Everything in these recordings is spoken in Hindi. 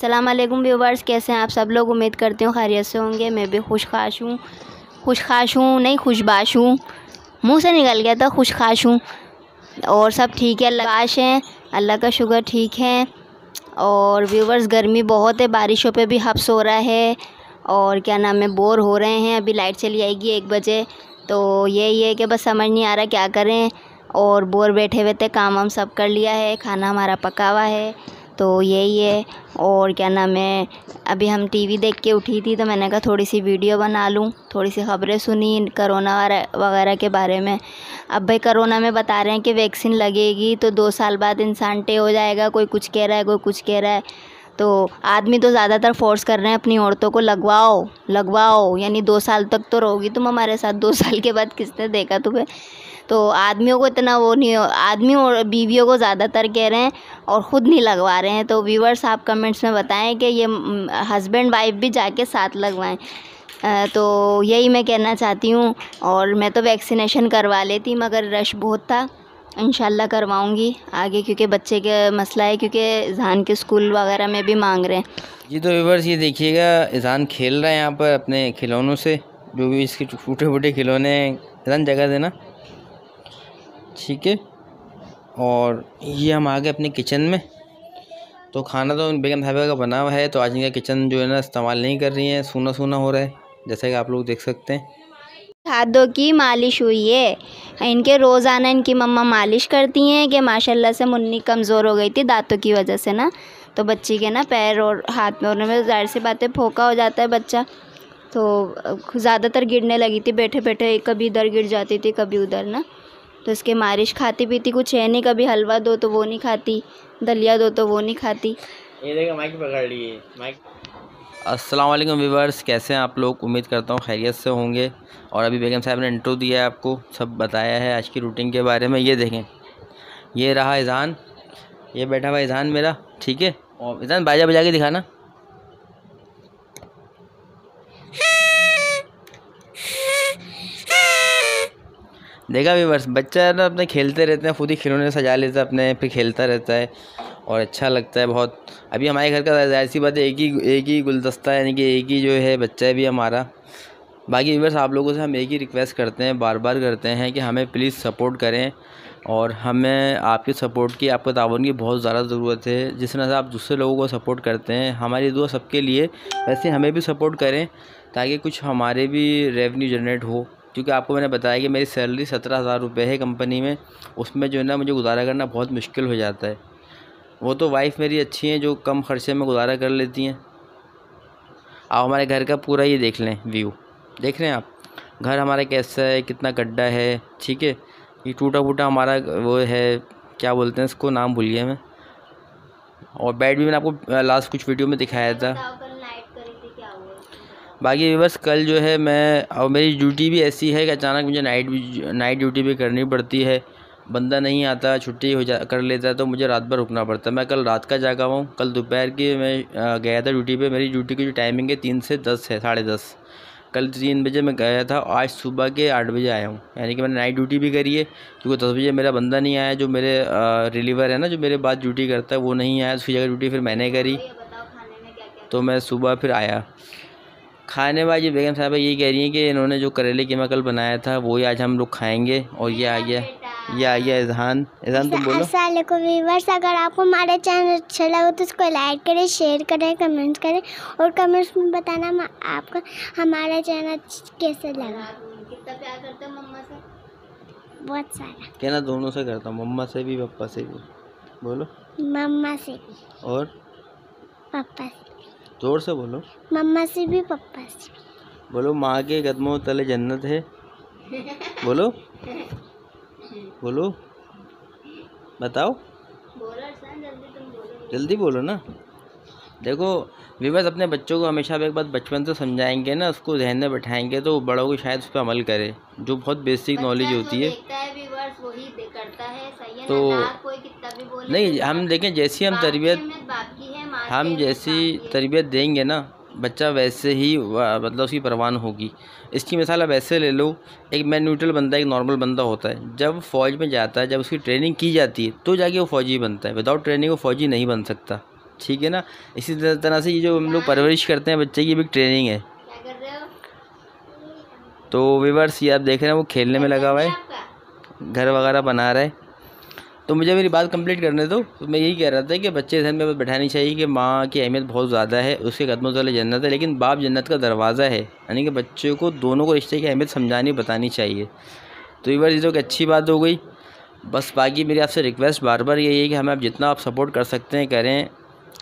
अस्सलाम वालेकुम व्यूवर्स, कैसे हैं आप सब लोग। उम्मीद करती हूँ खैरियत से होंगे। मैं भी खुशखाश हूँ नहीं खुशबाश हूँ, मुँह से निकल गया था खुशखाश हूँ। और सब ठीक है, अल्लाह है, अल्लाह का शुक्र ठीक है। और व्यूवर्स गर्मी बहुत है, बारिशों पे भी हब्स हो रहा है और क्या नाम है, बोर हो रहे हैं। अभी लाइट चली आएगी 1 बजे, तो यही है कि बस समझ नहीं आ रहा क्या करें। और बोर बैठे हुए थे, काम हम सब कर लिया है, खाना हमारा पका हुआ है, तो यही है। और क्या नाम है, अभी हम टीवी देख के उठी थी तो मैंने कहा थोड़ी सी वीडियो बना लूँ, थोड़ी सी ख़बरें सुनी कोरोना वगैरह के बारे में। अब भाई कोरोना में बता रहे हैं कि वैक्सीन लगेगी तो 2 साल बाद इंसान टे हो जाएगा। कोई कुछ कह रहा है, कोई कुछ कह रहा है। तो आदमी तो ज़्यादातर फोर्स कर रहे हैं अपनी औरतों को लगवाओ, यानी 2 साल तक तो रहोगी तुम हमारे साथ, 2 साल के बाद किसने देखा तुम्हें। तो आदमियों को इतना वो नहीं, आदमी और बीवियों को ज़्यादातर कह रहे हैं और ख़ुद नहीं लगवा रहे हैं। तो व्यूवर्स आप कमेंट्स में बताएं कि ये हस्बैंड वाइफ भी जाके साथ लगवाएं। तो यही मैं कहना चाहती हूँ। और मैं तो वैक्सीनेशन करवा लेती मगर रश बहुत था, इंशाल्लाह करवाऊँगी आगे, क्योंकि बच्चे का मसला है, क्योंकि इज़हान के स्कूल वगैरह में भी मांग रहे हैं। जी तो व्यूवर्स ये देखिएगा, इज़हान खेल रहा है यहाँ पर अपने खिलौनों से, जो भी इसके छोटे छोटे खिलौने हैं। इज़हान जगह देना, ठीक है। और ये हम आ गए अपने किचन में। तो खाना तो बेगम साहिबा का बना हुआ है, तो आज इनका किचन जो है ना इस्तेमाल नहीं कर रही है, सूना सूना हो रहा है, जैसा कि आप लोग देख सकते हैं। हाथों की मालिश हुई है इनके, रोज़ाना इनकी मम्मा मालिश करती हैं कि माशाल्लाह से मुन्नी कमज़ोर हो गई थी दांतों की वजह से ना। तो बच्ची के ना पैर और हाथ में होने में ज़ाहिर सी बात है फोका हो जाता है बच्चा, तो ज़्यादातर गिरने लगी थी बैठे बैठे, कभी इधर गिर जाती थी कभी उधर ना। तो इसके मालिश, खाती पीती कुछ है नहीं, कभी हलवा दो तो वो नहीं खाती, दलिया दो तो वो नहीं खाती। ये देखो माइक पकड़ लिए माइक। अस्सलाम वालेकुम व्यूवर्स, कैसे हैं आप लोग। उम्मीद करता हूँ खैरियत से होंगे। और अभी बेगम साहब ने इंट्रो दिया है, आपको सब बताया है आज की रूटीन के बारे में। ये देखें, ये रहा इज़हान, ये बैठा हुआ इज़हान मेरा, ठीक है। और इज़हान बाजा बजा के दिखाना। देखा व्यूवर्स, बच्चा है ना अपने खेलते रहते हैं, खुद ही खिलौने सजा लेता है अपने, फिर खेलता रहता है और अच्छा लगता है बहुत। अभी हमारे घर का जाहिर सी बात है एक ही गुलदस्ता है, यानी कि एक ही जो है बच्चा है भी हमारा। बाकी व्यूवर्स आप लोगों से हम एक ही रिक्वेस्ट करते हैं, बार बार करते हैं कि हमें प्लीज़ सपोर्ट करें। और हमें आपके सपोर्ट की, आपके ताउन की बहुत ज़्यादा ज़रूरत है। जिस तरह से आप दूसरे लोगों को सपोर्ट करते हैं, हमारी दुआ सबके लिए, वैसे हमें भी सपोर्ट करें ताकि कुछ हमारे भी रेवेन्यू जनरेट हो। क्योंकि आपको मैंने बताया कि मेरी सैलरी 17,000 रुपये है कंपनी में, उसमें जो है ना मुझे गुजारा करना बहुत मुश्किल हो जाता है। वो तो वाइफ मेरी अच्छी हैं जो कम खर्चे में गुजारा कर लेती हैं। आप हमारे घर का पूरा ये देख लें, व्यू देख रहे हैं आप, घर हमारा कैसा है, कितना गड्ढा है, ठीक है। ये टूटा फूटा हमारा वो है, क्या बोलते हैं इसको, नाम भूल गया मैं। और बेड भी मैंने आपको लास्ट कुछ वीडियो में दिखाया था। बाकी व्यूअर्स कल जो है मैं, और मेरी ड्यूटी भी ऐसी है कि अचानक मुझे नाइट ड्यूटी भी करनी पड़ती है। बंदा नहीं आता, छुट्टी कर लेता है, तो मुझे रात भर रुकना पड़ता है। मैं कल रात का जागा हुआ हूँ। कल दोपहर की मैं गया था ड्यूटी पे। मेरी ड्यूटी की जो टाइमिंग है 3 से 10 है, 10:30। कल 3 बजे मैं गया था, आज सुबह के 8 बजे आया हूँ। यानी कि मैंने नाइट ड्यूटी भी करी है, क्योंकि 10 बजे मेरा बंदा नहीं आया, जो मेरे रिलीवर है ना, जो मेरे बाद ड्यूटी करता है, वो नहीं आया। उसकी जगह ड्यूटी फिर मैंने करी, तो मैं सुबह फिर आया। खाने वाली बेगम साहबा यही कह रही हैं कि इन्होंने जो करेले कीमा कल बनाया था वही आज हम लोग खाएंगे। और ये आ गया इज़हान तुम बोलो। अस्सलाम वालेकुम व्यूअर्स, अगर आपको हमारा चैनल अच्छा लगा तो उसको लाइक करें, शेयर करें, कमेंट्स करें और कमेंट्स में बताना आपका हमारा चैनल कैसे लगा। कितना प्यार करते हो मम्मा से? बहुत सारा। कहना दोनों से करता हूँ, मम्मा से भी पापा से भी। बोलो। मम्मा से भी और पापा से। जोर से बोलो। मम्मा से भी पापा से भी। बोलो, माँ के कदमों तले जन्नत है। बोलो बोलो, बताओ, जल्दी बोलो ना। देखो व्यूअर्स, अपने बच्चों को हमेशा एक बात बचपन से समझाएंगे ना, उसको ध्यान में बैठाएंगे, तो बड़ों को शायद उस पर अमल करे, जो बहुत बेसिक नॉलेज होती है। तो नहीं, हम देखें जैसी हम जैसी तरबियत देंगे ना, बच्चा वैसे ही मतलब उसकी परवान होगी। इसकी मिसाल आप ऐसे ले लो, एक मैन न्यूट्रल बंदा, एक नॉर्मल बंदा होता है, जब फ़ौज में जाता है, जब उसकी ट्रेनिंग की जाती है तो जाके वो फ़ौजी बनता है। विदाउट ट्रेनिंग वो फ़ौजी नहीं बन सकता। ठीक है ना। इसी तरह से ये जो हम लोग परवरिश करते हैं बच्चे की भी ट्रेनिंग है। तो व्यूअर्स ये आप देख रहे हैं वो खेलने में लगा हुआ है, घर वगैरह बना रहा है। तो मुझे मेरी बात कंप्लीट करने दो। तो मैं यही कह रहा था कि बच्चे ध्यान में बैठानी चाहिए कि माँ की अहमियत बहुत ज़्यादा है, उसके कदमों तले जन्नत है, लेकिन बाप जन्नत का दरवाज़ा है। यानी कि बच्चों को दोनों को रिश्ते की अहमियत समझानी बतानी चाहिए। तो व्यूअर्स ये तो एक अच्छी बात हो गई। बस बाकी मेरी आपसे रिक्वेस्ट बार बार यही है कि हमें आप जितना आप सपोर्ट कर सकते हैं करें।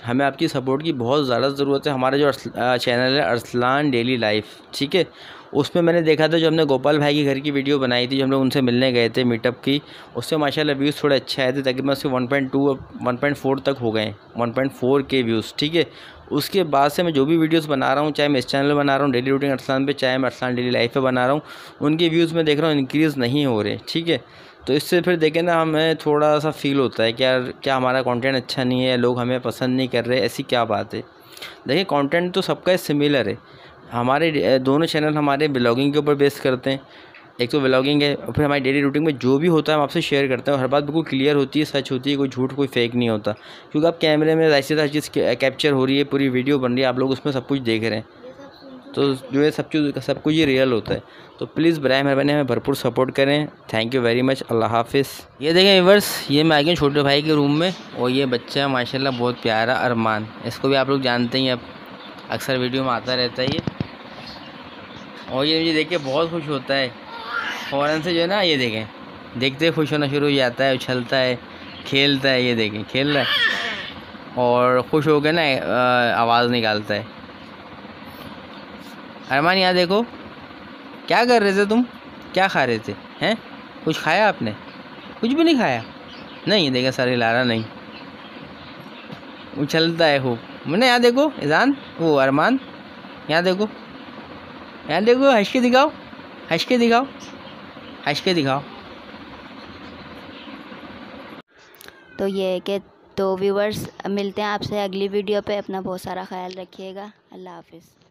हमें आपकी सपोर्ट की बहुत ज़्यादा ज़रूरत है। हमारा जो चैनल है अरसलान डेली लाइफ, ठीक है, उसमें मैंने देखा था जो हमने गोपाल भाई के घर की वीडियो बनाई थी, जो हम लोग उनसे मिलने गए थे मीटअप की, उससे माशाल्लाह व्यूज़ थोड़े अच्छे आए थे। तकरीबन उसके 1.2 1.4 तक हो गए, 1.4 के व्यूज़, ठीक है। उसके बाद से मैं जो भी वीडियोज़ बना रहा हूँ, चाहे मैं इस चैनल पर बना रहा हूँ डेली रूटीन अरसलान पे, चाहे मैं अरसलान डेली लाइफ पे बना रहा हूँ, उनके व्यूज़ में देख रहा हूँ इंक्रीज़ नहीं हो रहे, ठीक है। तो इससे फिर देखें ना, हमें थोड़ा सा फील होता है कि यार क्या हमारा कंटेंट अच्छा नहीं है, लोग हमें पसंद नहीं कर रहे, ऐसी क्या बात है। देखिए कंटेंट तो सबका सिमिलर है। हमारे दोनों चैनल हमारे ब्लॉगिंग के ऊपर बेस करते हैं। एक तो व्लॉगिंग है और फिर हमारी डेली रूटीन में जो भी होता है हम आपसे शेयर करते हैं, और हर बात बिल्कुल क्लियर होती है, सच होती है, कोई झूठ कोई फेक नहीं होता। क्योंकि आप कैमरे में ऐसी हर चीज़ कैप्चर हो रही है, पूरी वीडियो बन रही है, आप लोग उसमें सब कुछ देख रहे हैं, तो जो है सब कुछ ये रियल होता है। तो प्लीज़ बराए मेहरबानी हमें भरपूर सपोर्ट करें। Thank you very much. अल्लाह हाफिज़। ये देखें व्यूअर्स, ये मैं आ गया छोटे भाई के रूम में, और ये बच्चा है माशाल्लाह बहुत प्यारा अरमान। इसको भी आप लोग जानते हैं, अब अक्सर वीडियो में आता रहता है ये। और ये मुझे देख के बहुत खुश होता है, फ़ौरन से जो है ना, ये देखें देखते खुश होना शुरू हो जाता है, उछलता है, खेलता है। ये देखें खेल रहा है और खुश हो के ना आवाज़ निकालता है। अरमान यहाँ देखो, क्या कर रहे थे तुम, क्या खा रहे थे, हैं? कुछ खाया आपने? कुछ भी नहीं खाया? नहीं, देखा सर हिला रहा, नहीं उछलता है खूब। मैंने यहाँ देखो ईजान, वो अरमान यहाँ देखो, यहाँ देखो, हंस के दिखाओ, हंस के दिखाओ, हंस के दिखाओ। तो ये है कि तो व्यूवर्स मिलते हैं आपसे अगली वीडियो पे। अपना बहुत सारा ख्याल रखिएगा। अल्लाह हाफिज़।